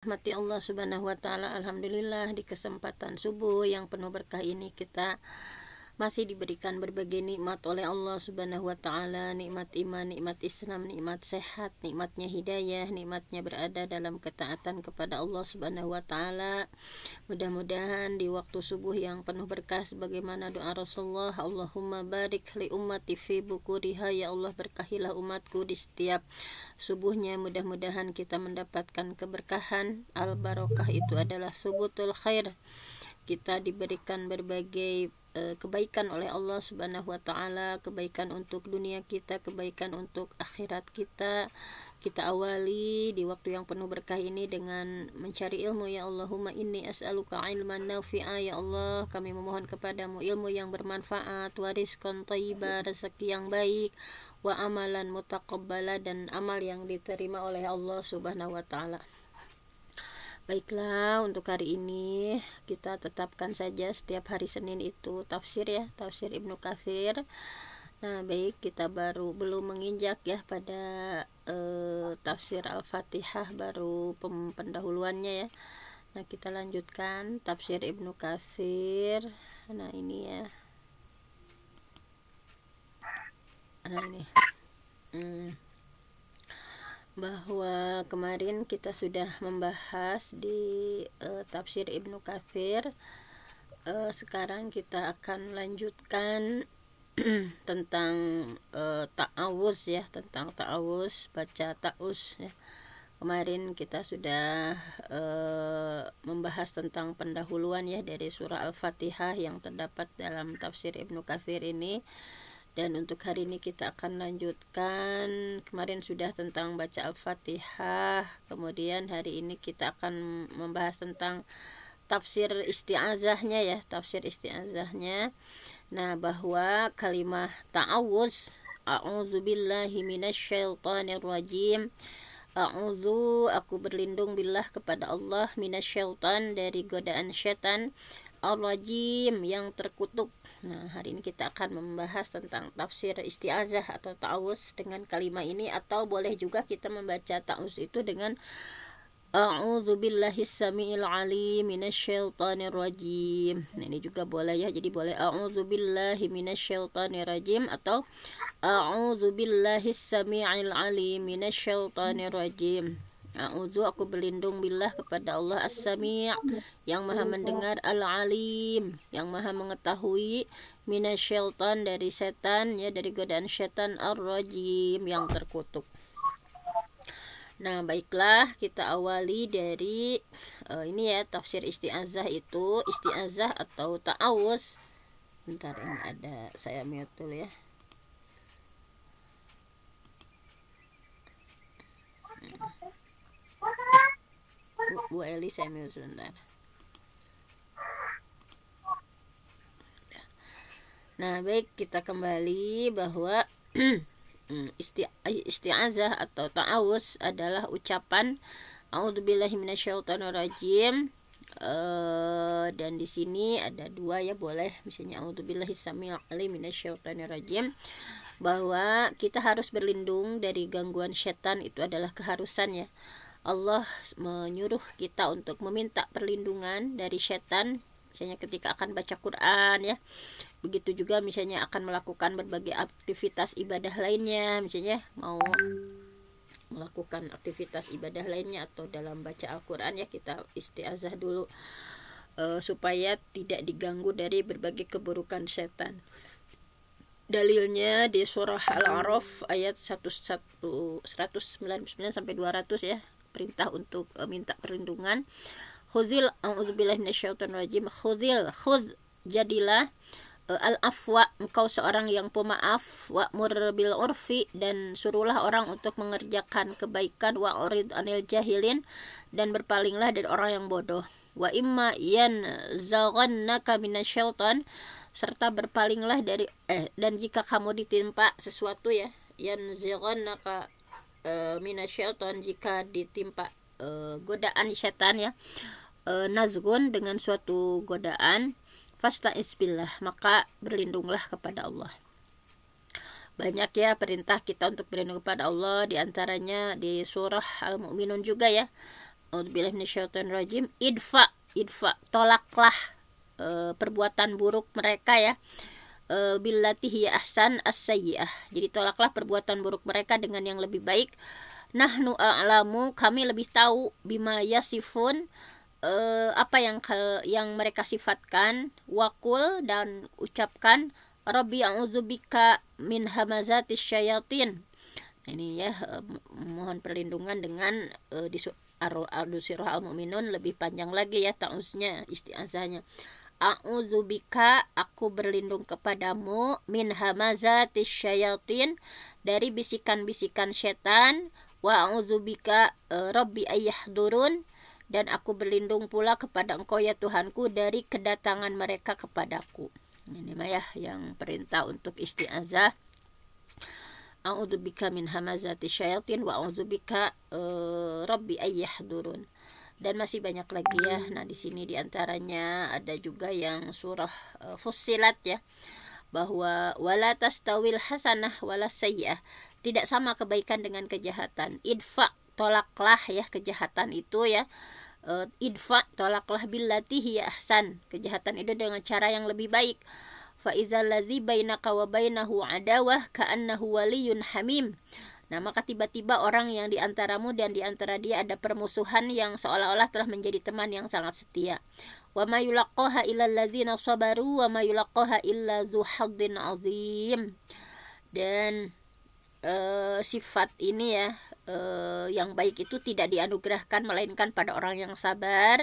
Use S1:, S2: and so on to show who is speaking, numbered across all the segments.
S1: Rahmati Allah Subhanahu wa taala. Alhamdulillah di kesempatan subuh yang penuh berkah ini kita masih diberikan berbagai nikmat oleh Allah Subhanahu wa taala, nikmat iman, nikmat Islam, nikmat sehat, nikmatnya hidayah, nikmatnya berada dalam ketaatan kepada Allah Subhanahu wa taala. Mudah-mudahan di waktu subuh yang penuh berkah sebagaimana doa Rasulullah, Allahumma barik li ummati fi bukuriha, ya Allah berkahilah umatku di setiap subuhnya. Mudah-mudahan kita mendapatkan keberkahan. Al-barokah itu adalah subutul khair. Kita diberikan berbagai kebaikan oleh Allah Subhanahu wa taala, kebaikan untuk dunia kita, kebaikan untuk akhirat kita. Kita awali di waktu yang penuh berkah ini dengan mencari ilmu. Ya Allahumma inni as'aluka ilman nafi'a, ya Allah kami memohon kepadamu ilmu yang bermanfaat, wa rizqan thayyiba, rezeki yang baik, wa amalan mutaqabbala, dan amal yang diterima oleh Allah Subhanahu wa taala. Baiklah, untuk hari ini kita tetapkan saja setiap hari Senin itu tafsir ya, tafsir Ibnu Katsir. Nah, baik, kita belum menginjak ya pada tafsir Al-Fatihah, baru pendahuluannya ya. Nah, kita lanjutkan tafsir Ibnu Katsir. Nah, ini ya. Nah, ini. Bahwa kemarin kita sudah membahas di tafsir Ibnu Katsir. Sekarang kita akan lanjutkan tentang ta'awuz ya, tentang ta'awuz, baca ta'awuz ya. Kemarin kita sudah membahas tentang pendahuluan ya dari surah Al-Fatihah yang terdapat dalam tafsir Ibnu Katsir ini. Dan untuk hari ini kita akan lanjutkan. Kemarin sudah tentang baca Al-Fatihah. Kemudian hari ini kita akan membahas tentang tafsir isti'azahnya ya, tafsir isti'azahnya. Nah, bahwa kalimat ta'awuz, a'udzubillahi minasyaitonirrajim, a'udzu, aku berlindung billah kepada Allah, minasyaitan, dari godaan syaitan, ar-rajim, yang terkutuk. Nah, hari ini kita akan membahas tentang tafsir isti'azah atau ta'awuz dengan kalimat ini, atau boleh juga kita membaca ta'awuz itu dengan a'udzu billahis samiil alim minasyaitonir rajim. Nah, ini juga boleh ya. Jadi boleh a'udzu billahi minasyaitonir rajim atau a'udzu billahis samiil alim minasyaitonir rajim. A'udzu, aku berlindung billah kepada Allah as-sami', yang maha mendengar, al-alim, yang maha mengetahui, minasyaitan, dari setan ya, dari godaan setan, ar-rajim, yang terkutuk. Nah, baiklah, kita awali dari ini ya, tafsir isti'azah itu, isti'azah atau ta'awuz. Bentar, ini ada, saya mute dulu ya. Bu Eli, saya mute sebentar. Nah, baik, kita kembali bahwa isti'azah atau ta'awuz adalah ucapan a'udzubillahi minasyaitonirrajim. Dan di sini ada dua ya, boleh misalnya a'udzubillahi samiil alim minasyaitonirrajim, bahwa kita harus berlindung dari gangguan setan, itu adalah keharusan ya. Allah menyuruh kita untuk meminta perlindungan dari setan, misalnya ketika akan baca Quran ya. Begitu juga misalnya akan melakukan berbagai aktivitas ibadah lainnya, misalnya mau melakukan aktivitas ibadah lainnya atau dalam baca Al-Quran ya, kita isti'azah dulu supaya tidak diganggu dari berbagai keburukan setan. Dalilnya di surah Al-A'raf ayat 199 sampai 200 ya, perintah untuk minta perlindungan. Khudzil, a'udzubillahi minasyaitonirrajim, khudz, jadilah al-afwa, engkau seorang yang pemaaf, wa'mur bil urfi, dan suruhlah orang untuk mengerjakan kebaikan, wa'rid anil jahilin, dan berpalinglah dari orang yang bodoh, wa imma yanzaghannaka minasyaiton, serta berpalinglah dari dan jika kamu ditimpa sesuatu ya, yanzaghannaka minasyaiton, jika ditimpa godaan setan ya, nazgun, dengan suatu godaan, fasta'iz billah, maka berlindunglah kepada Allah. Banyak ya perintah kita untuk berlindung kepada Allah, diantaranya di surah Al-Mu'minun juga ya, A'udzubillahi minasyaitonir rajim. Idfa, tolaklah perbuatan buruk mereka ya. Billati hiya ahsan as-sayyi'ah. Jadi tolaklah perbuatan buruk mereka dengan yang lebih baik. Nahnu a'lamu, kami lebih tahu, bima yasifun, apa yang mereka sifatkan. Wakul, dan ucapkan, Rabbi a'udzubika min hamazatis syayatin. Ini ya, mohon perlindungan dengan di surah Al-Mu'minun lebih panjang lagi ya ta'uznya, isti'azahnya. A'udzubika, aku berlindung kepadamu, min hamazatis syayatin, dari bisikan-bisikan setan. Wa a'udzubika rabbi ayyahdurun, dan aku berlindung pula kepada engkau ya Tuhanku dari kedatangan mereka kepadaku. Ini mah ya yang perintah untuk isti'azah. A'udzubika min hamazatis syayatin wa a'udzubika rabbi ayyahdurun. Dan masih banyak lagi ya. Nah, di sini diantaranya ada juga yang surah Fussilat ya, bahwa wala tastawil hasanah wala sayyi'ah, tidak sama kebaikan dengan kejahatan. Idfa, tolaklah ya kejahatan itu ya. Idfa, tolaklah billati hiya ahsan, kejahatan itu dengan cara yang lebih baik. Fa idzal ladzi bainaka wa bainahu adawah ka'annahu waliyyun hamim. Nah, maka tiba-tiba orang yang diantaramu dan diantara dia ada permusuhan yang seolah-olah telah menjadi teman yang sangat setia. Wa ma yulaqqaha illal ladzina sabaru wa ma yulaqqaha illa dzu haddin azim. Dan sifat ini ya, yang baik itu tidak dianugerahkan melainkan pada orang yang sabar,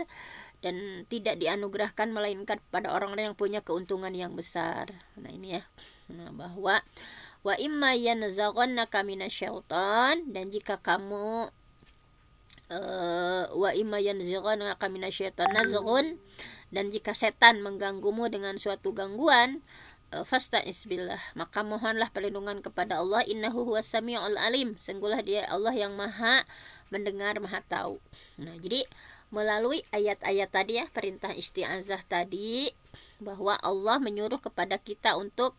S1: dan tidak dianugerahkan melainkan pada orang-orang yang punya keuntungan yang besar. Nah, ini ya. Nah, bahwa wa imma yanzaghannaka minasyaiton, dan jika kamu wa imma yanzaghannaka minasyaiton nazghun, dan jika setan mengganggumu dengan suatu gangguan, fasta'iz billah, maka mohonlah perlindungan kepada Allah. Innahu huwas samiul alim, sungguhlah dia Allah yang maha mendengar, maha tahu. Nah, jadi melalui ayat-ayat tadi ya, perintah isti'azah tadi, bahwa Allah menyuruh kepada kita untuk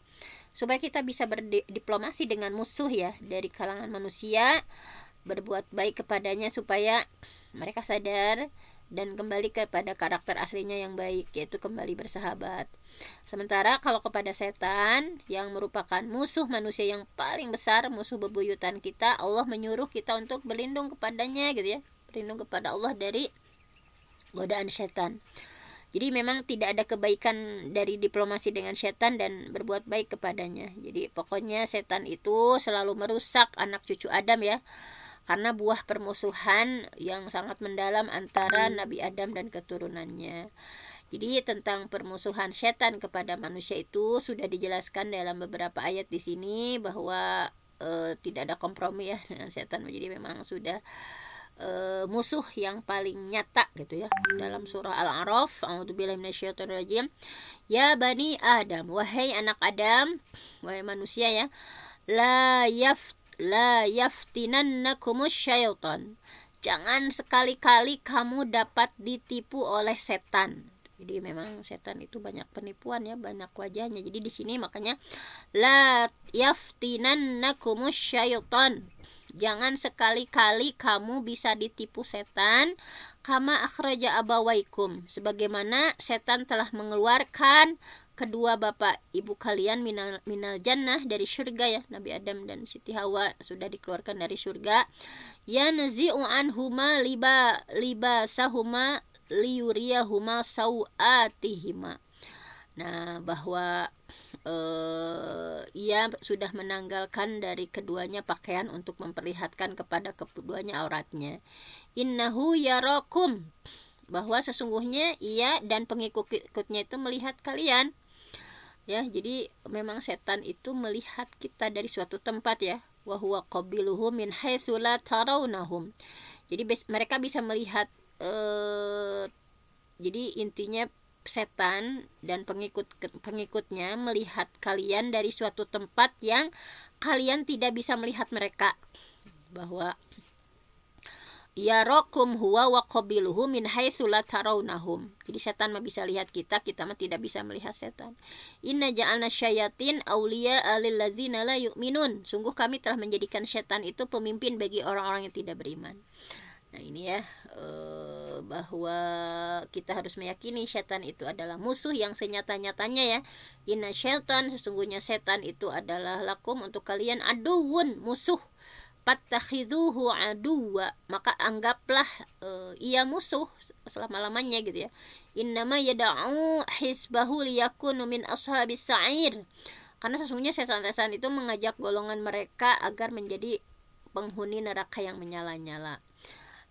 S1: supaya kita bisa berdiplomasi dengan musuh ya dari kalangan manusia, berbuat baik kepadanya supaya mereka sadar dan kembali kepada karakter aslinya yang baik, yaitu kembali bersahabat. Sementara kalau kepada setan yang merupakan musuh manusia yang paling besar, musuh bebuyutan kita, Allah menyuruh kita untuk berlindung kepadanya gitu ya, berlindung kepada Allah dari godaan setan. Jadi memang tidak ada kebaikan dari diplomasi dengan setan dan berbuat baik kepadanya. Jadi pokoknya setan itu selalu merusak anak cucu Adam ya, karena buah permusuhan yang sangat mendalam antara Nabi Adam dan keturunannya. Jadi tentang permusuhan setan kepada manusia itu sudah dijelaskan dalam beberapa ayat di sini, bahwa tidak ada kompromi ya dengan setan. Jadi memang sudah musuh yang paling nyata gitu ya. Dalam surah Al-A'raf, a'udzubillahi minasyaitonir rajim, ya bani Adam, wahai anak Adam, wahai manusia ya, la yaftinannakumus syaitan, jangan sekali-kali kamu dapat ditipu oleh setan. Jadi memang setan itu banyak penipuan ya, banyak wajahnya. Jadi di sini makanya la yaftinannakumus syaitan, jangan sekali-kali kamu bisa ditipu setan, kama akhraja abawaikum, sebagaimana setan telah mengeluarkan kedua bapak ibu kalian minal jannah, dari surga ya. Nabi Adam dan Siti Hawa sudah dikeluarkan dari surga. Ya nazi'u anhuma libasahuma liyuriyahuma sawatihima. Nah, bahwa ia sudah menanggalkan dari keduanya pakaian untuk memperlihatkan kepada keduanya auratnya. Innahu yarakum, bahwa sesungguhnya ia dan pengikut-pengikutnya itu melihat kalian ya. Jadi memang setan itu melihat kita dari suatu tempat ya. Wa huwa qabiluhum min haitsu la tarawnahum. Jadi mereka bisa melihat, jadi intinya setan dan pengikutnya melihat kalian dari suatu tempat yang kalian tidak bisa melihat mereka. Bahwa yarakum huwa wa qabiluhu min haitsu la tarawnahum. Jadi setan mah bisa lihat kita, kita mah tidak bisa melihat setan. Inna ja'alna syayatin awliya'a lil ladzina la yu'minun. Sungguh kami telah menjadikan setan itu pemimpin bagi orang-orang yang tidak beriman. Nah ini ya, bahwa kita harus meyakini setan itu adalah musuh yang senyata-nyatanya ya. Inna syaitan, sesungguhnya setan itu adalah lakum untuk kalian aduun, musuh. Fattakhiduhu aduwa, maka anggaplah ia musuh selama-lamanya gitu ya. Innama yada'u hisbahu liyakunu min ashabis sa'ir. Karena sesungguhnya setan-setan itu mengajak golongan mereka agar menjadi penghuni neraka yang menyala-nyala.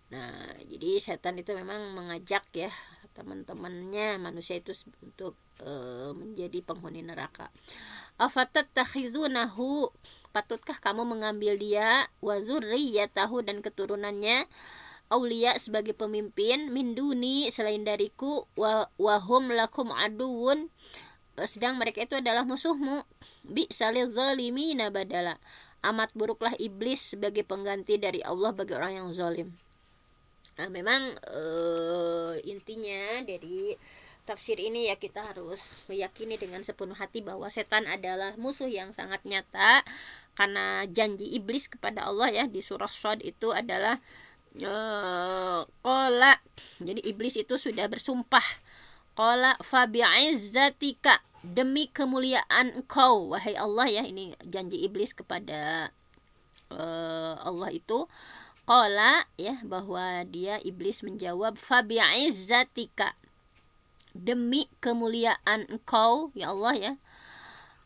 S1: Nah, jadi setan itu memang mengajak ya teman-temannya manusia itu untuk menjadi penghuni neraka. Afatattakhidunahu, patutkah kamu mengambil dia wa dzurriyyatahu dan keturunannya aulia sebagai pemimpin min duni selain dariku wa hum lakum aduun, sedang mereka itu adalah musuhmu. Bi salil zalimina badala, amat buruklah iblis sebagai pengganti dari Allah bagi orang yang zalim. Nah, memang intinya dari tafsir ini ya, kita harus meyakini dengan sepenuh hati bahwa setan adalah musuh yang sangat nyata, karena janji iblis kepada Allah ya di surah Shad itu adalah qala, jadi iblis itu sudah bersumpah, qala fa bi'izzatika, demi kemuliaan engkau wahai Allah ya, ini janji iblis kepada Allah itu. Qala ya, bahwa dia iblis menjawab fa bi'izzatika, demi kemuliaan engkau ya Allah ya,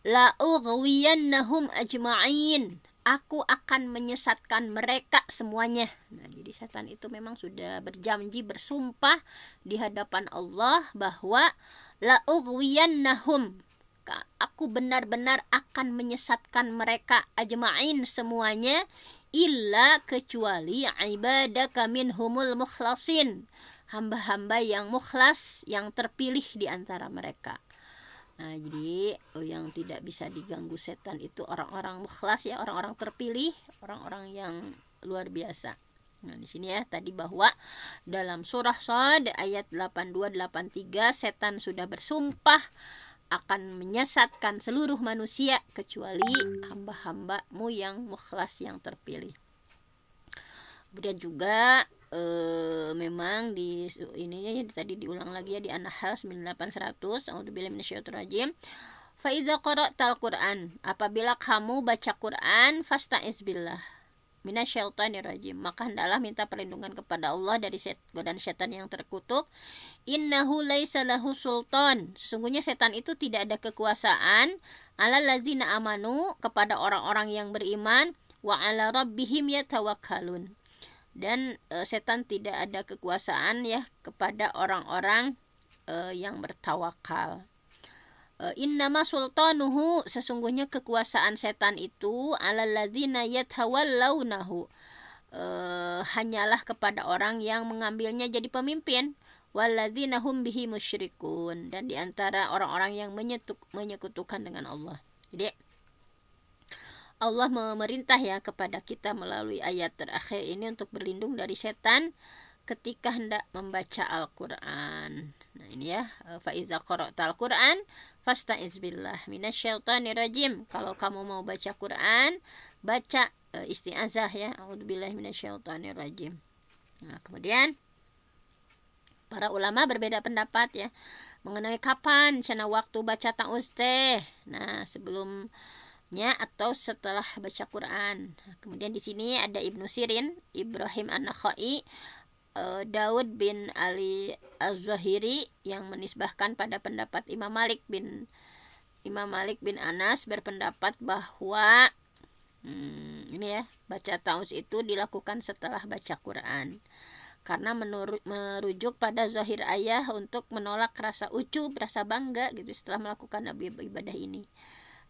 S1: la ughwiyannahum ajma'in, aku akan menyesatkan mereka semuanya. Nah, jadi setan itu memang sudah berjanji, bersumpah di hadapan Allah bahwa la ughwiyannahum, aku benar-benar akan menyesatkan mereka ajma'in semuanya, illa kecuali ibadaka minhumul mukhlasin, hamba-hamba yang mukhlas, yang terpilih di antara mereka. Nah, jadi yang tidak bisa diganggu setan itu orang-orang mukhlas ya, orang-orang terpilih, orang-orang yang luar biasa. Nah, di sini ya tadi bahwa dalam surah Shad ayat 82-83 setan sudah bersumpah akan menyesatkan seluruh manusia kecuali hamba-hambamu yang mukhlas, yang terpilih. Kemudian juga memang di ininya ya, tadi diulang lagi ya di An-Nahl 98-100, a'udzubillahi minasyaitonir rajim. Fa idza qara'tal Qur'an, apabila kamu baca Quran, fasta'iz billah minasyaitonir rajim, maka hendaklah minta perlindungan kepada Allah dari godaan setan yang terkutuk. Innahu laisa lahu sultan, sesungguhnya setan itu tidak ada kekuasaan, alal ladzina amanu, kepada orang-orang yang beriman, wa ala rabbihim yatawakkalun, dan setan tidak ada kekuasaan ya kepada orang-orang yang bertawakal. Innama sultanuhu, sesungguhnya kekuasaan setan itu alal ladzina yatawallawnahu, hanyalah kepada orang yang mengambilnya jadi pemimpin, walladzina hum bihi musyrikun, dan diantara orang-orang yang menyekutukan dengan Allah. Jadi Allah memerintah ya kepada kita melalui ayat terakhir ini untuk berlindung dari setan ketika hendak membaca Al-Quran. Nah ini ya, fa idza qara'tal Quran fasta'iz billah minasyaitonir rajim. Kalau kamu mau baca Quran, baca isti'azah ya, a'udzubillahi minasyaitonir rajim. Nah, kemudian para ulama berbeda pendapat ya mengenai kapan cina waktu baca ta'uz teh. Nah, sebelumnya atau setelah baca Quran. Nah, kemudian di sini ada Ibnu Sirin, Ibrahim An-Nakhai, Daud bin Ali Az-Zahiri yang menisbahkan pada pendapat Imam Malik bin Anas berpendapat bahwa ini ya, baca ta'uz itu dilakukan setelah baca Quran, karena merujuk pada zahir ayah untuk menolak rasa ujub, rasa bangga gitu setelah melakukan ibadah ini.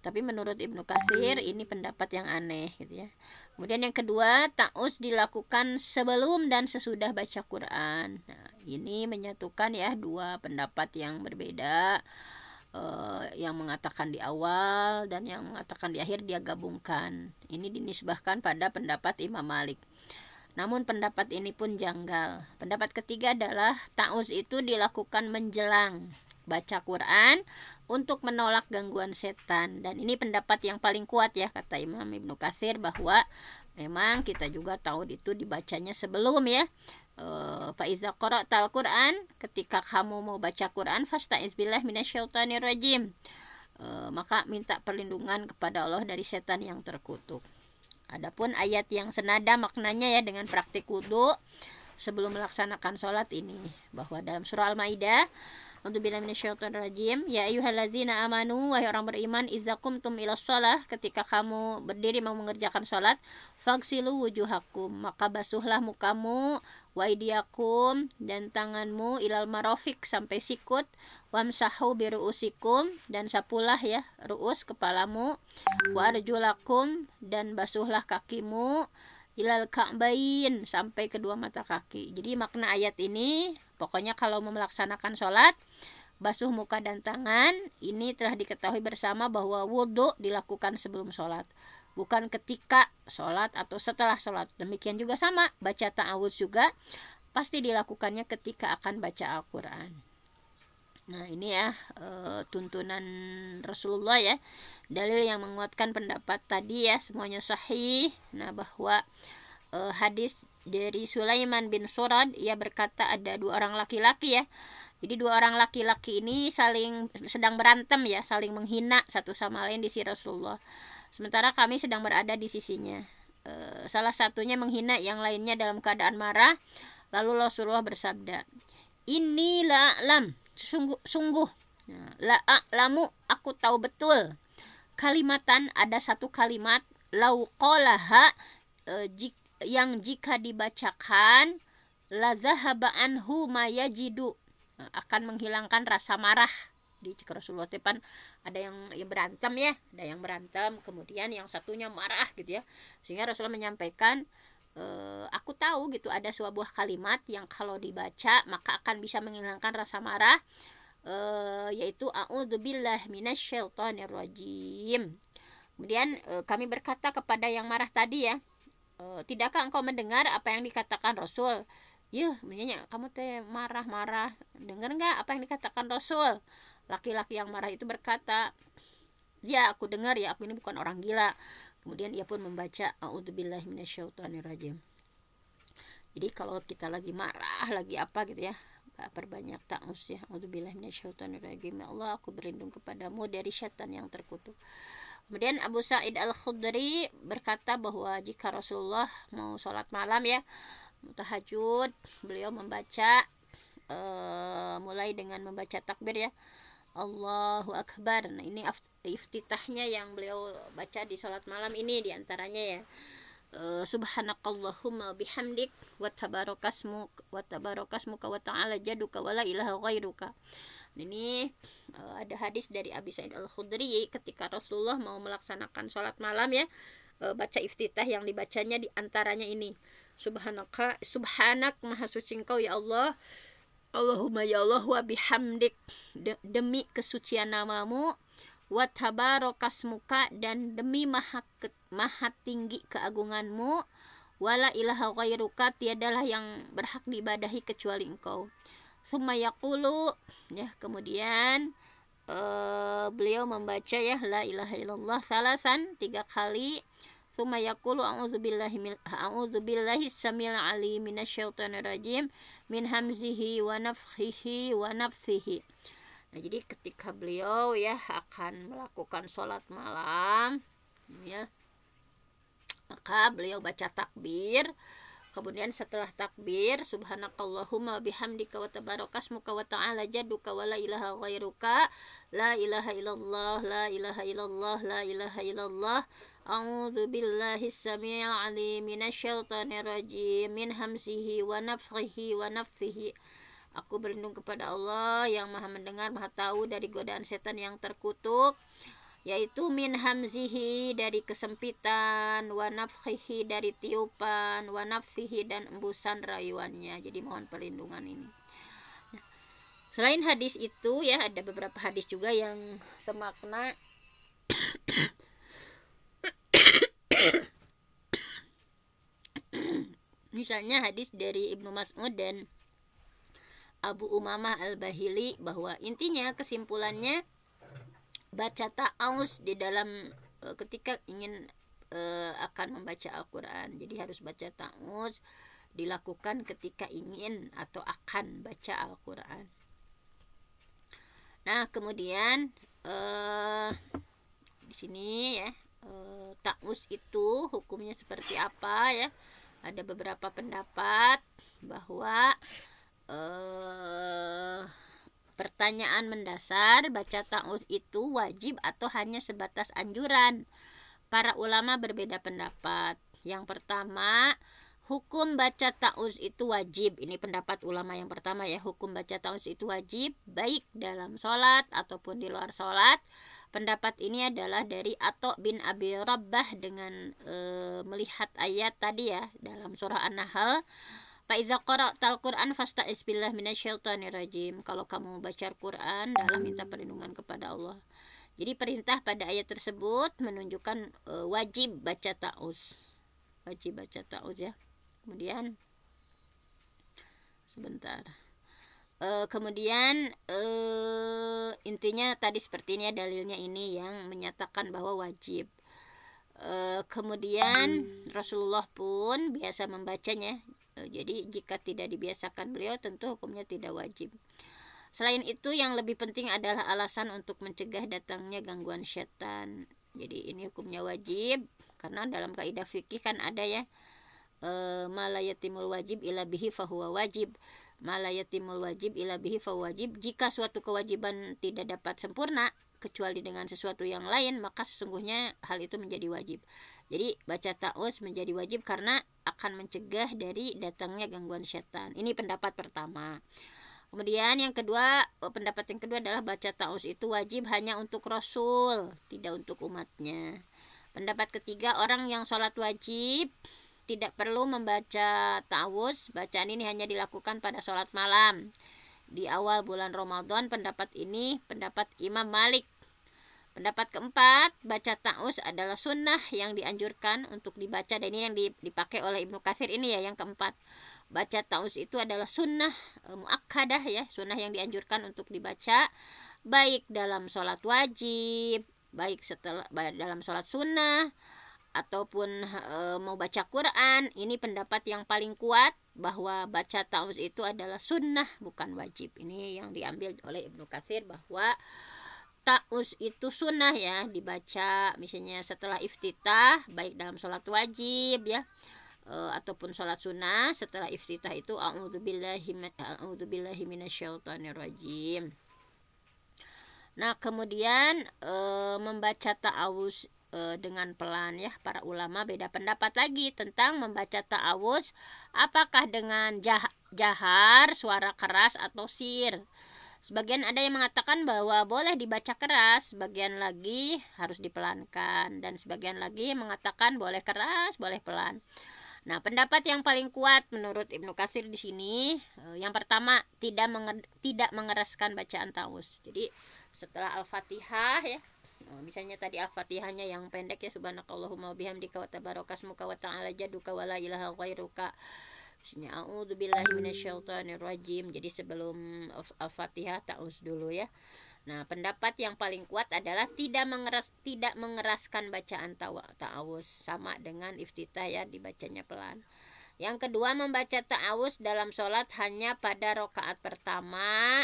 S1: Tapi menurut Ibnu Katsir ini pendapat yang aneh gitu ya. Kemudian yang kedua, ta'uz dilakukan sebelum dan sesudah baca Quran. Nah, ini menyatukan ya dua pendapat yang berbeda, yang mengatakan di awal dan yang mengatakan di akhir dia gabungkan. Ini dinisbahkan pada pendapat Imam Malik. Namun pendapat ini pun janggal. Pendapat ketiga adalah ta'uz itu dilakukan menjelang baca Quran untuk menolak gangguan setan, dan ini pendapat yang paling kuat ya kata Imam Ibnu Katsir, bahwa memang kita juga tahu itu dibacanya sebelum ya, Fa idza qara'tal Qur'an, ketika kamu mau baca Quran, fasta'iz billahi minasyaitonir rajim. Maka minta perlindungan kepada Allah dari setan yang terkutuk. Adapun ayat yang senada maknanya ya dengan praktik wudu sebelum melaksanakan sholat ini, bahwa dalam surah Al-Maidah, A'udzubillahi minasyaitonir rajim, ya ayyuhalladzina amanu, wahai orang beriman, idza qumtum ilas shalah, ketika kamu berdiri mau mengerjakan sholat, fagsilu wujuhakum, maka basuhlah mukamu, wa aydiyakum, dan tanganmu, ilal marafiq, sampai sikut, wamsahu biruusikum, dan sapulah ya ruus, kepalamu, wa arjulakum, dan basuhlah kakimu, ilal ka'bain, sampai kedua mata kaki. Jadi makna ayat ini, pokoknya kalau mau melaksanakan sholat, basuh muka dan tangan, ini telah diketahui bersama bahwa wudhu dilakukan sebelum sholat, bukan ketika sholat atau setelah sholat. Demikian juga sama, baca ta'awudz juga pasti dilakukannya ketika akan baca Al-Quran. Nah ini ya tuntunan Rasulullah ya, dalil yang menguatkan pendapat tadi ya, semuanya sahih. Nah bahwa hadis dari Sulaiman bin Surad, ia berkata ada dua orang laki-laki ya. Jadi dua orang laki-laki ini sedang berantem ya, saling menghina satu sama lain di sisi Rasulullah. Sementara kami sedang berada di sisinya. Salah satunya menghina yang lainnya dalam keadaan marah. Lalu Rasulullah bersabda, "Inni la'lam, sungguh la'lamu, aku tahu betul, kalimatan, ada satu kalimat, lau qalaha, yang jika dibacakan, la zahaba anhu ma yajidu, akan menghilangkan rasa marah." Di Rasulullah tepan ada yang berantem ya, ada yang berantem, kemudian yang satunya marah gitu ya, sehingga Rasulullah menyampaikan, aku tahu gitu, ada sebuah kalimat yang kalau dibaca maka akan bisa menghilangkan rasa marah, yaitu a'udzubillahi minasyaitonir rajim. Kemudian kami berkata kepada yang marah tadi ya, tidakkah engkau mendengar apa yang dikatakan Rasul? Ya, maksudnya kamu teh marah-marah, dengar nggak apa yang dikatakan Rasul? Laki-laki yang marah itu berkata, ya aku dengar ya, aku ini bukan orang gila. Kemudian ia pun membaca a'udzubillahi minasyaitonirrajim. Jadi kalau kita lagi marah, lagi apa gitu ya, perbanyak ta'awudz ya, a'udzubillahi minasyaitonirrajim, ya Allah aku berlindung kepadamu dari syaitan yang terkutuk. Kemudian Abu Sa'id Al-Khudri berkata bahwa jika Rasulullah mau sholat malam ya, tahajud, beliau membaca mulai dengan membaca takbir ya, Allahu Akbar. Nah ini iftitahnya yang beliau baca di sholat malam ini, diantaranya ya, subhanakallahumma bihamdik wa tabarakasmuka wa ta'ala jaduka wa la ilaha ghairuka. Ini ada hadis dari Abi Sa'id Al-Khudri, ketika Rasulullah mau melaksanakan sholat malam ya, baca iftitah yang dibacanya diantaranya ini, subhanak, maha suci engkau ya Allah, Allahumma ya Allah, wa bihamdik, demi kesucian namamu, wa tabarakasmuka, dan demi maha tinggi keagunganmu, wala ilaha ghairuka, tiadalah yang berhak diibadahi kecuali engkau. Summa yaqulu ya, kemudian beliau membaca ya la ilaha illallah salasan, 3 kali. Summa yaqulu a'udzubillahi samil alim minasyaitonir rajim min hamzihi wa nafthihi wa nafthihi. Nah, jadi ketika beliau ya akan melakukan sholat malam ya, maka beliau baca takbir. Kemudian setelah takbir, subhanakallahumma bihamdika wa tabarakasmuka wa ta'ala jaduka wa la ilaha ghairuka, la ilaha illallah, la ilaha illallah, la ilaha illallah, a'udzu billahi samii'il 'aliim minasyaitonir rajiim min hamzihi wa nafthihi wa nafthihi. Aku berlindung kepada Allah yang maha mendengar, maha tahu dari godaan setan yang terkutuk, yaitu min hamzihi, dari kesempitan, wa nafthihi, dari tiupan, wa nafthihi, dan embusan rayuannya. Jadi mohon perlindungan ini. Nah, selain hadis itu ya, ada beberapa hadis juga yang semakna. Misalnya hadis dari Ibnu Mas'ud dan Abu Umamah Al-Bahili, bahwa intinya kesimpulannya baca ta'awudz di dalam ketika ingin akan membaca Al-Quran. Jadi harus baca ta'awudz dilakukan ketika ingin atau akan baca Al-Quran. Nah, kemudian di sini ya, ta'awuz itu hukumnya seperti apa ya? Ada beberapa pendapat bahwa pertanyaan mendasar, baca ta'awuz itu wajib atau hanya sebatas anjuran. Para ulama berbeda pendapat. Yang pertama, hukum baca ta'awuz itu wajib. Ini pendapat ulama yang pertama ya. Hukum baca ta'awuz itu wajib, baik dalam sholat ataupun di luar sholat. Pendapat ini adalah dari Atha bin Abi Rabbah dengan melihat ayat tadi ya dalam surah An-Nahl. Fa'idza qara'tal Qur'an fasta'iz billahi minasyaitonir rajim. Kalau kamu baca Al-Qur'an, dalam minta perlindungan kepada Allah. Jadi perintah pada ayat tersebut menunjukkan wajib baca ta'awuz. Wajib baca ta'awuz ya. Kemudian sebentar. Kemudian intinya tadi seperti ini ya, dalilnya ini yang menyatakan bahwa wajib. Kemudian Rasulullah pun biasa membacanya. Jadi jika tidak dibiasakan beliau, tentu hukumnya tidak wajib. Selain itu, yang lebih penting adalah alasan untuk mencegah datangnya gangguan setan. Jadi ini hukumnya wajib, karena dalam kaidah fikih kan ada ya, ma la yatimul wajib illa bihi fahuwa wajib. Ma la yatimul wajib illa bihi fahuwa wajib. Jika suatu kewajiban tidak dapat sempurna kecuali dengan sesuatu yang lain, maka sesungguhnya hal itu menjadi wajib. Jadi baca ta'awuz menjadi wajib karena akan mencegah dari datangnya gangguan setan. Ini pendapat pertama. Kemudian yang kedua, pendapat yang kedua adalah baca ta'awuz itu wajib hanya untuk Rasul, tidak untuk umatnya. Pendapat ketiga, orang yang sholat wajib tidak perlu membaca ta'awuz. Bacaan ini hanya dilakukan pada sholat malam di awal bulan Ramadan. Pendapat ini pendapat Imam Malik. Pendapat keempat, baca ta'awuz adalah sunnah yang dianjurkan untuk dibaca. Dan ini yang dipakai oleh Ibnu Katsir ini ya, yang keempat. Baca ta'awuz itu adalah sunnah muakkadah ya, sunnah yang dianjurkan untuk dibaca baik dalam sholat wajib, baik setelah dalam sholat sunnah, ataupun mau baca Quran. Ini pendapat yang paling kuat bahwa baca ta'awuz itu adalah sunnah bukan wajib. Ini yang diambil oleh Ibnu Katsir bahwa ta'awuz itu sunnah ya, dibaca misalnya setelah iftitah, baik dalam sholat wajib ya, ataupun sholat sunnah. Setelah iftitah itu a'udzubillahi minasyaitonir rajim. Nah, kemudian membaca ta'awuz dengan pelan ya, para ulama beda pendapat lagi tentang membaca ta'awuz, apakah dengan jahar, suara keras atau sir. Sebagian ada yang mengatakan bahwa boleh dibaca keras, sebagian lagi harus dipelankan, dan sebagian lagi mengatakan boleh keras, boleh pelan. Nah, pendapat yang paling kuat menurut Ibnu Katsir di sini, yang pertama tidak mengeraskan bacaan ta'awuz. Jadi setelah Al-Fatihah ya, misalnya tadi Al-Fatihahnya yang pendek ya, subhanakallahumma bihamdika wa tabarakasmuka wa ta'ala jaduka wa la ilaha ghairuka. Misalnya a'udzubillahi minasyaitonir rajim. Jadi sebelum Al-Fatihah ta'awuz dulu ya. Nah, pendapat yang paling kuat adalah tidak mengeraskan bacaan ta'awuz, sama dengan iftitah ya, dibacanya pelan. Yang kedua, membaca ta'awuz dalam sholat hanya pada rakaat pertama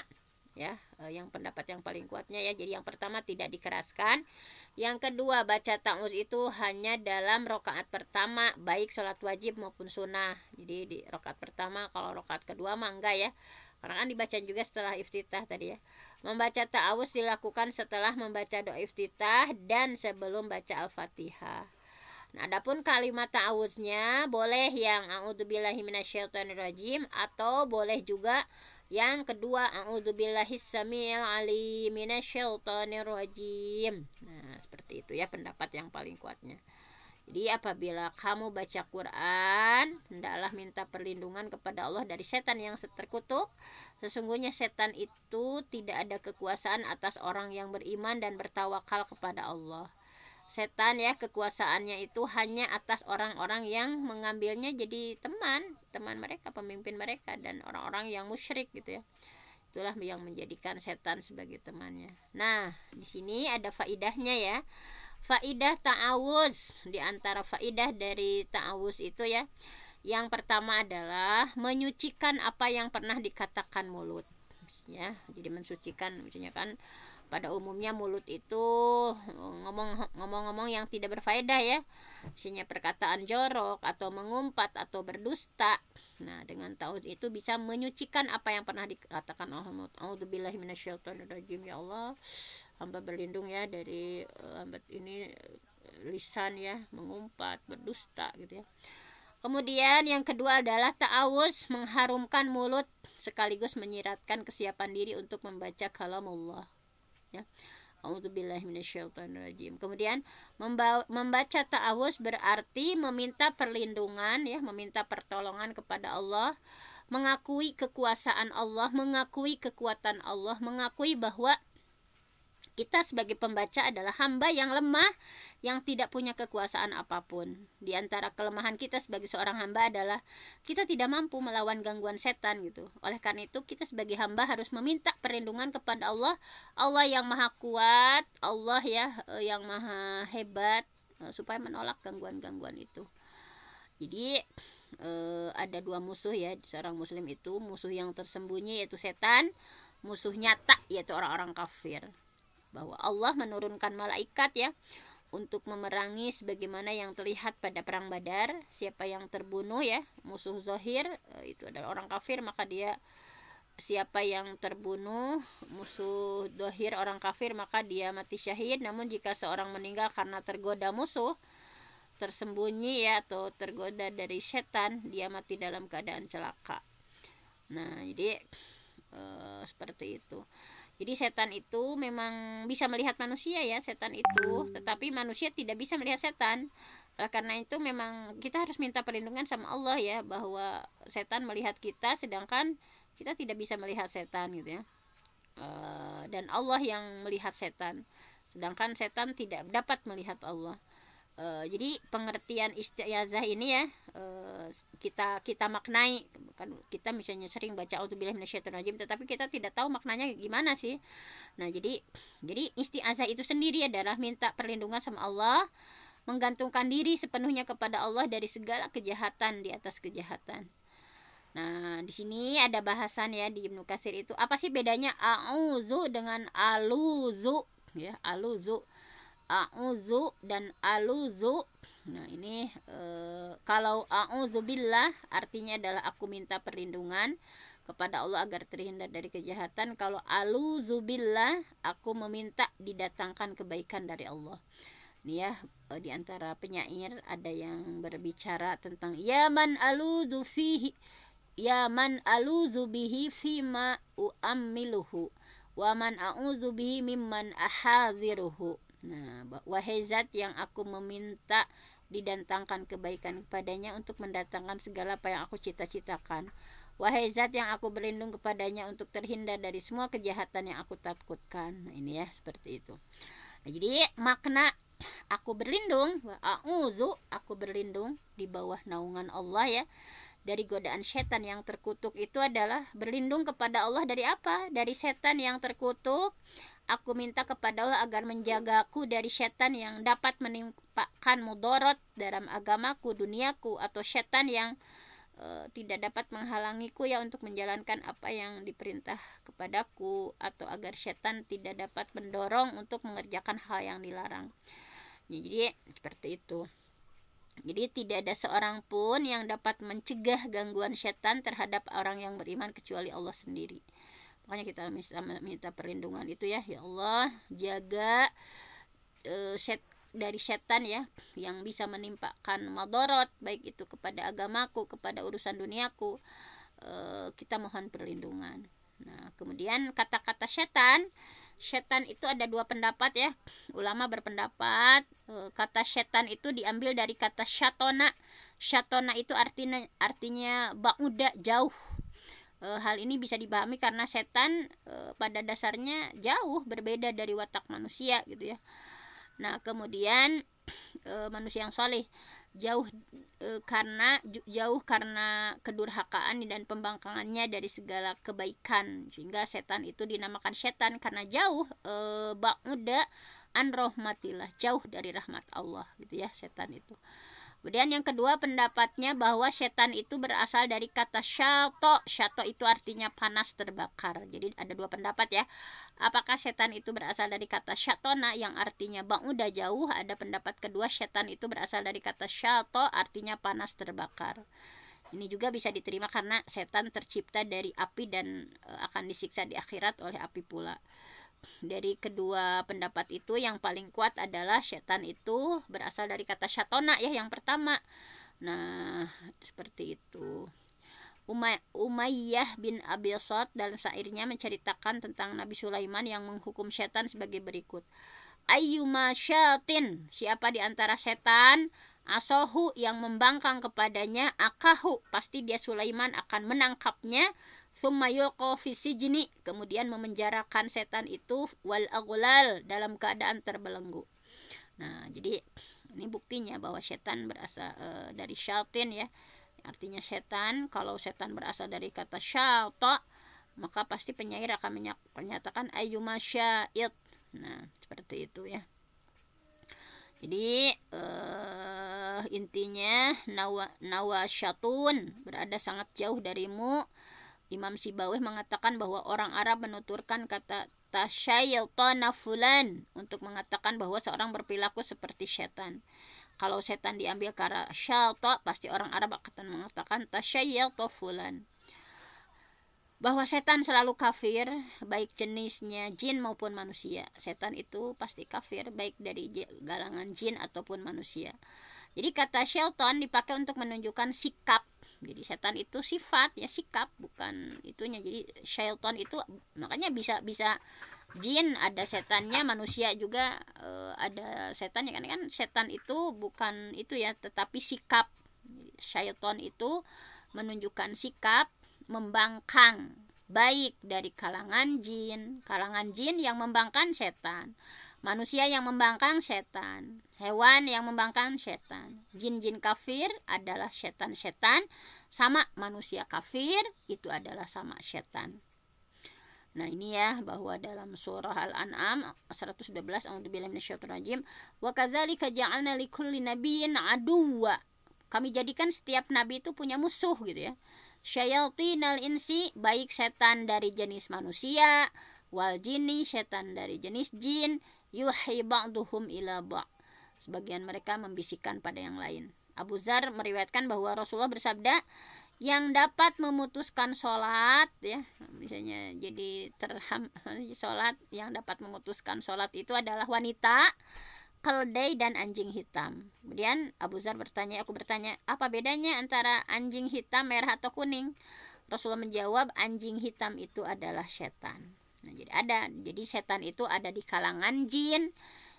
S1: ya, yang pendapat yang paling kuatnya ya. Jadi yang pertama tidak dikeraskan. Yang kedua, baca ta'awuz itu hanya dalam rakaat pertama, baik sholat wajib maupun sunnah. Jadi di rakaat pertama, kalau rakaat kedua mah enggak ya, karena kan dibaca juga setelah iftitah tadi ya. Membaca ta'awuz dilakukan setelah membaca doa iftitah dan sebelum baca Al-Fatihah. Nah, adapun kalimat ta'awuznya boleh yang a'udzubillahi minasyaitonirrajim, atau boleh juga yang kedua, a'udzubillahis samiil alim minasyaitonirrajim. Nah, seperti itu ya pendapat yang paling kuatnya. Jadi apabila kamu baca Quran, hendaklah minta perlindungan kepada Allah dari setan yang terkutuk. Sesungguhnya setan itu tidak ada kekuasaan atas orang yang beriman dan bertawakal kepada Allah. Setan ya, kekuasaannya itu hanya atas orang-orang yang mengambilnya jadi teman mereka, pemimpin mereka, dan orang-orang yang musyrik gitu ya. Itulah yang menjadikan setan sebagai temannya. Nah, di sini ada faidahnya ya. Faidah ta'awuz, di antara faidah dari ta'awuz itu ya, Yang pertama adalah menyucikan apa yang pernah dikatakan mulut. Ya, jadi mensucikan, misalnya kan pada umumnya mulut itu ngomong-ngomong yang tidak berfaedah ya, misalnya perkataan jorok atau mengumpat atau berdusta. Nah, dengan tauhid itu bisa menyucikan apa yang pernah dikatakan oleh mulut. A'udzubillahi minasyaitonirrajim. Ya Allah, hamba berlindung ya dari hamba ini lisan ya, mengumpat, berdusta gitu ya. Kemudian yang kedua adalah ta'awuz, mengharumkan mulut sekaligus menyiratkan kesiapan diri untuk membaca kalamullah ya. A'udzubillahi minasyaitonirrajim. Kemudian membaca ta'awuz berarti meminta perlindungan ya, meminta pertolongan kepada Allah, mengakui kekuasaan Allah, mengakui kekuatan Allah, mengakui bahwa kita sebagai pembaca adalah hamba yang lemah, yang tidak punya kekuasaan apapun. Di antara kelemahan kita sebagai seorang hamba adalah kita tidak mampu melawan gangguan setan gitu. Oleh karena itu kita sebagai hamba harus meminta perlindungan kepada Allah, Allah yang maha kuat, Allah ya yang maha hebat, supaya menolak gangguan-gangguan itu. Jadi ada dua musuh ya seorang muslim itu, musuh yang tersembunyi yaitu setan, musuh nyata yaitu orang-orang kafir. Bahwa Allah menurunkan malaikat ya untuk memerangi sebagaimana yang terlihat pada perang Badar. Siapa yang terbunuh ya, musuh zahir itu adalah orang kafir, maka dia, siapa yang terbunuh musuh zahir orang kafir, maka dia mati syahid. Namun jika seorang meninggal karena tergoda musuh tersembunyi ya atau tergoda dari setan, dia mati dalam keadaan celaka. Nah, jadi seperti itu. Jadi setan itu memang bisa melihat manusia ya, setan itu, tetapi manusia tidak bisa melihat setan. Karena itu memang kita harus minta perlindungan sama Allah ya, bahwa setan melihat kita sedangkan kita tidak bisa melihat setan gitu ya. Dan Allah yang melihat setan, sedangkan setan tidak dapat melihat Allah. Jadi pengertian isti'azah ini ya kita maknai. Kan kita misalnya sering baca auzubillahi minasyaitonirrajim, tetapi kita tidak tahu maknanya gimana sih. Nah, jadi isti'azah itu sendiri adalah minta perlindungan sama Allah, menggantungkan diri sepenuhnya kepada Allah dari segala kejahatan di atas kejahatan. Nah, di sini ada bahasan ya di Ibnu Katsir itu. Apa sih bedanya a'udzu dengan aluzu ya, aluzu. A'udzu dan aluzu. Nah, ini kalau a'udzubillah artinya adalah aku minta perlindungan kepada Allah agar terhindar dari kejahatan. Kalau aluzubillah, aku meminta didatangkan kebaikan dari Allah. Ini ya, di antara penyair ada yang berbicara tentang ya man aluzu fihi, ya man aluzu bihi fima uammiluhu, wa man a'udzu bihi mimman ahadhiruhu. Nah, wahai zat yang aku meminta didatangkan kebaikan kepadanya untuk mendatangkan segala apa yang aku cita-citakan. Wahai zat yang aku berlindung kepadanya untuk terhindar dari semua kejahatan yang aku takutkan. Nah, ini ya seperti itu. Nah, jadi makna aku berlindung, a'udzu, aku berlindung di bawah naungan Allah ya, dari godaan setan yang terkutuk itu adalah berlindung kepada Allah dari apa? Dari setan yang terkutuk. Aku minta kepada Allah agar menjagaku dari setan yang dapat menimpakan mudarat dalam agamaku, duniaku, atau setan yang tidak dapat menghalangiku ya untuk menjalankan apa yang diperintah kepadaku, atau agar setan tidak dapat mendorong untuk mengerjakan hal yang dilarang. Jadi seperti itu. Jadi tidak ada seorang pun yang dapat mencegah gangguan setan terhadap orang yang beriman kecuali Allah sendiri. Makanya kita minta perlindungan itu ya, ya Allah jaga dari setan ya yang bisa menimpakan madarat baik itu kepada agamaku, kepada urusan duniaku. Kita mohon perlindungan. Nah, kemudian kata-kata setan itu ada dua pendapat ya. Ulama berpendapat kata setan itu diambil dari kata syatona. Syatona itu artinya ba'uda, jauh. Hal ini bisa dipahami karena setan pada dasarnya jauh berbeda dari watak manusia gitu ya. Nah, kemudian manusia yang soleh jauh karena kedurhakaan dan pembangkangannya dari segala kebaikan, sehingga setan itu dinamakan setan karena jauh ba'uda an rahmatillah, jauh dari rahmat Allah gitu ya setan itu. Kemudian yang kedua pendapatnya bahwa setan itu berasal dari kata syato. Syato itu artinya panas terbakar. Jadi ada dua pendapat ya. Apakah setan itu berasal dari kata syatona yang artinya ba'uda jauh. Ada pendapat kedua setan itu berasal dari kata syato artinya panas terbakar. Ini juga bisa diterima karena setan tercipta dari api dan akan disiksa di akhirat oleh api pula. Dari kedua pendapat itu yang paling kuat adalah setan itu berasal dari kata syatona ya yang pertama. Nah, seperti itu. Umayyah bin Abi Sod dalam syairnya menceritakan tentang Nabi Sulaiman yang menghukum setan sebagai berikut. Ayyuma syatin, siapa di antara setan asohu yang membangkang kepadanya, akahu, pasti dia Sulaiman akan menangkapnya. Thumma yulqa fi sijni, kemudian memenjarakan setan itu wal aghlal, dalam keadaan terbelenggu. Nah, jadi ini buktinya bahwa setan berasal dari syaitan ya. Artinya setan. Kalau setan berasal dari kata syata, maka pasti penyair akan menyatakan ayyuma syait. Nah, seperti itu ya. Jadi intinya nawasyatun, berada sangat jauh darimu. Imam Sibawih mengatakan bahwa orang Arab menuturkan kata tasyayyatana fulan untuk mengatakan bahwa seorang berperilaku seperti setan. Kalau setan diambil kata syata, pasti orang Arab akan mengatakan tasyayyata fulan. Bahwa setan selalu kafir, baik jenisnya jin maupun manusia. Setan itu pasti kafir, baik dari galangan jin ataupun manusia. Jadi kata syaitan dipakai untuk menunjukkan sikap. Jadi setan itu sifat ya, sikap, bukan itunya. Jadi syaitan itu makanya bisa jin ada setannya, manusia juga ada setannya kan setan itu bukan itu ya, tetapi sikap. Syaitan itu menunjukkan sikap, membangkang, baik dari kalangan jin yang membangkang setan, manusia yang membangkang setan, hewan yang membangkang setan. Jin-jin kafir adalah setan-setan, sama manusia kafir itu adalah sama setan. Nah, ini ya bahwa dalam surah Al-An'am 112 a'udzubillahi minasyaitonirrajim, wa kadzalika ja'alna likulli nabiyyin aduwwa. Kami jadikan setiap nabi itu punya musuh gitu ya. Syayatinal insi, baik setan dari jenis manusia, wal jinni, setan dari jenis jin, yuhi ba'duhum ila ba'. Sebagian mereka membisikkan pada yang lain. Abu Dzar meriwayatkan bahwa Rasulullah bersabda, yang dapat memutuskan sholat ya, misalnya jadi sholat, yang dapat memutuskan sholat itu adalah wanita, keledai dan anjing hitam. Kemudian Abu Dzar bertanya, aku bertanya, apa bedanya antara anjing hitam, merah atau kuning? Rasulullah menjawab, anjing hitam itu adalah setan. Nah, jadi setan itu ada di kalangan jin.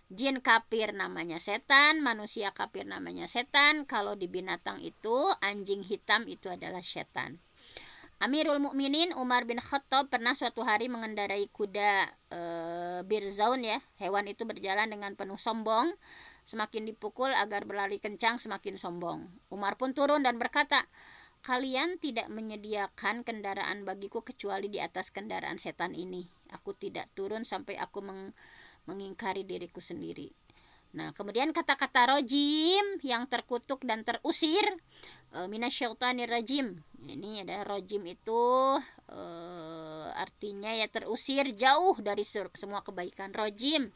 S1: Jin kafir namanya setan, manusia kafir namanya setan. Kalau di binatang itu anjing hitam itu adalah setan. Amirul Mukminin Umar bin Khattab pernah suatu hari mengendarai kuda birzaun ya. Hewan itu berjalan dengan penuh sombong. Semakin dipukul agar berlari kencang, semakin sombong. Umar pun turun dan berkata, kalian tidak menyediakan kendaraan bagiku kecuali di atas kendaraan setan ini. Aku tidak turun sampai aku mengingkari diriku sendiri. Nah, kemudian kata-kata rojim yang terkutuk dan terusir, minasyaitonir rajim. Ini ada rojim itu artinya ya terusir jauh dari semua kebaikan. Rojim,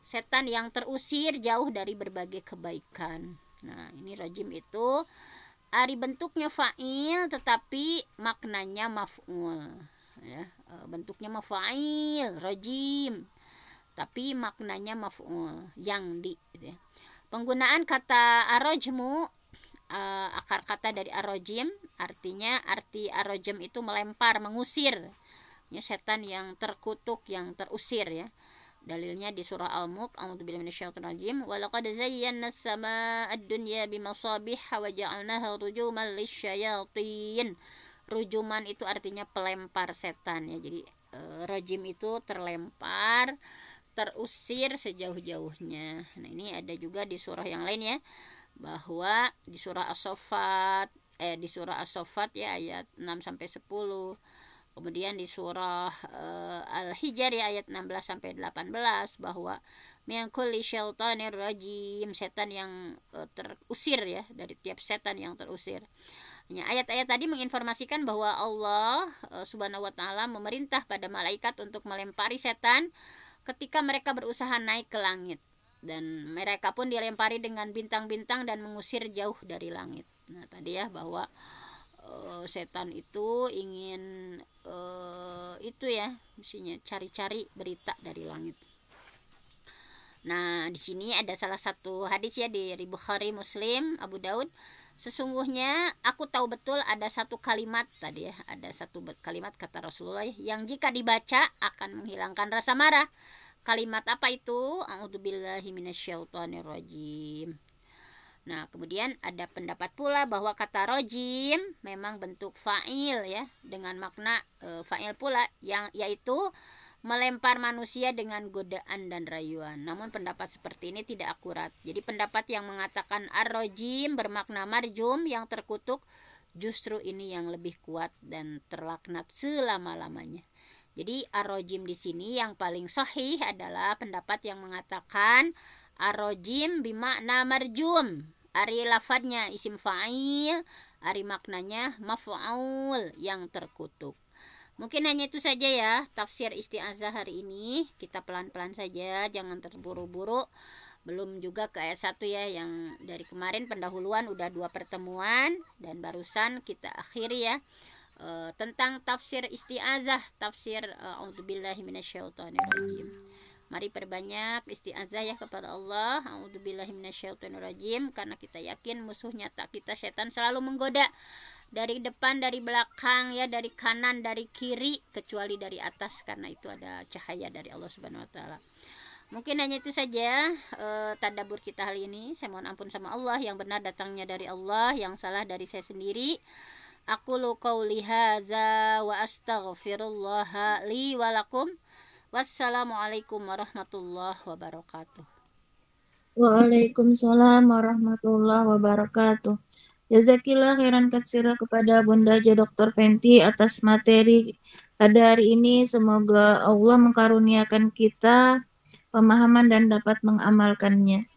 S1: setan yang terusir jauh dari berbagai kebaikan. Nah, ini rojim itu ari bentuknya fa'il tetapi maknanya maf'ul ya, bentuknya maf'il, rojim, tapi maknanya maf'ul, yang di gitu ya. Penggunaan kata arojmu, akar kata dari arojim, artinya arti arojim itu melempar, mengusir ya, setan yang terkutuk, yang terusir ya. Dalilnya di surah Al-Mulk, a'udzubillahi minasyaitonirrajim, wa laqad zayyana as-samaa'a ad-dunya bimasabiha wa ja'alnaha rujuman lisyayatin. Rujuman itu artinya pelempar setan ya. Jadi rajim itu terlempar, terusir sejauh-jauhnya. Nah, ini ada juga di surah yang lain ya, bahwa di surah As-Saffat ya ayat 6 sampai 10. Kemudian di surah Al-Hijr ya, ayat 16 sampai 18 bahwa min kulli syaitanir rajim, setan yang terusir ya, dari tiap setan yang terusir. Ayat-ayat tadi menginformasikan bahwa Allah Subhanahu wa taala memerintah pada malaikat untuk melempari setan ketika mereka berusaha naik ke langit, dan mereka pun dilempari dengan bintang-bintang dan mengusir jauh dari langit. Nah, tadi ya bahwa setan itu ingin itu ya, mestinya cari-cari berita dari langit. Nah, di sini ada salah satu hadis ya dari Bukhari, Muslim, Abu Daud. Sesungguhnya aku tahu betul ada satu kalimat tadi ya, ada satu kalimat kata Rasulullah yang jika dibaca akan menghilangkan rasa marah. Kalimat apa itu? A'udzubillahi minasyaitonirrajim. Nah, kemudian ada pendapat pula bahwa kata rojim memang bentuk fa'il ya, dengan makna fa'il pula, yang yaitu melempar manusia dengan godaan dan rayuan. Namun pendapat seperti ini tidak akurat. Jadi pendapat yang mengatakan ar-rojim bermakna marjum, yang terkutuk, justru ini yang lebih kuat dan terlaknat selama-lamanya. Jadi ar-rojim di sini yang paling sahih adalah pendapat yang mengatakan ar-rojim bimakna marjum. Ari lafadnya isim fa'il, ari maknanya maf'ul, yang terkutuk. Mungkin hanya itu saja ya tafsir isti'azah hari ini. Kita pelan-pelan saja, jangan terburu-buru. Belum juga ke ayat 1 ya, yang dari kemarin pendahuluan udah 2 pertemuan, dan barusan kita akhiri ya tentang tafsir isti'azah, tafsir a'udzubillahi minasyaitonirrajim. Mari perbanyak isti'azah ya kepada Allah. A'udzubillahi minasyaitonirrajim, karena kita yakin musuh nyata kita setan selalu menggoda dari depan, dari belakang ya, dari kanan, dari kiri, kecuali dari atas, karena itu ada cahaya dari Allah Subhanahu wa taala. Mungkin hanya itu saja tadabbur kita hari ini. Saya mohon ampun sama Allah, yang benar datangnya dari Allah, yang salah dari saya sendiri. Aqulu qauli hadza wa astaghfirullah li wa lakum. Wassalamualaikum warahmatullahi wabarakatuh.
S2: Waalaikumsalam warahmatullahi wabarakatuh. Jazakillah khairan katsira kepada Bunda Haja Dr. Fenty atas materi pada hari ini. Semoga Allah mengkaruniakan kita pemahaman dan dapat mengamalkannya.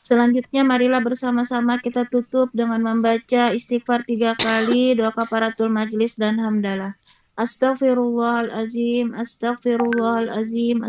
S2: Selanjutnya marilah bersama-sama kita tutup dengan membaca istighfar 3 kali, doa kafaratul majlis dan hamdalah. Astaghfirullahalazim, astaghfirullahalazim.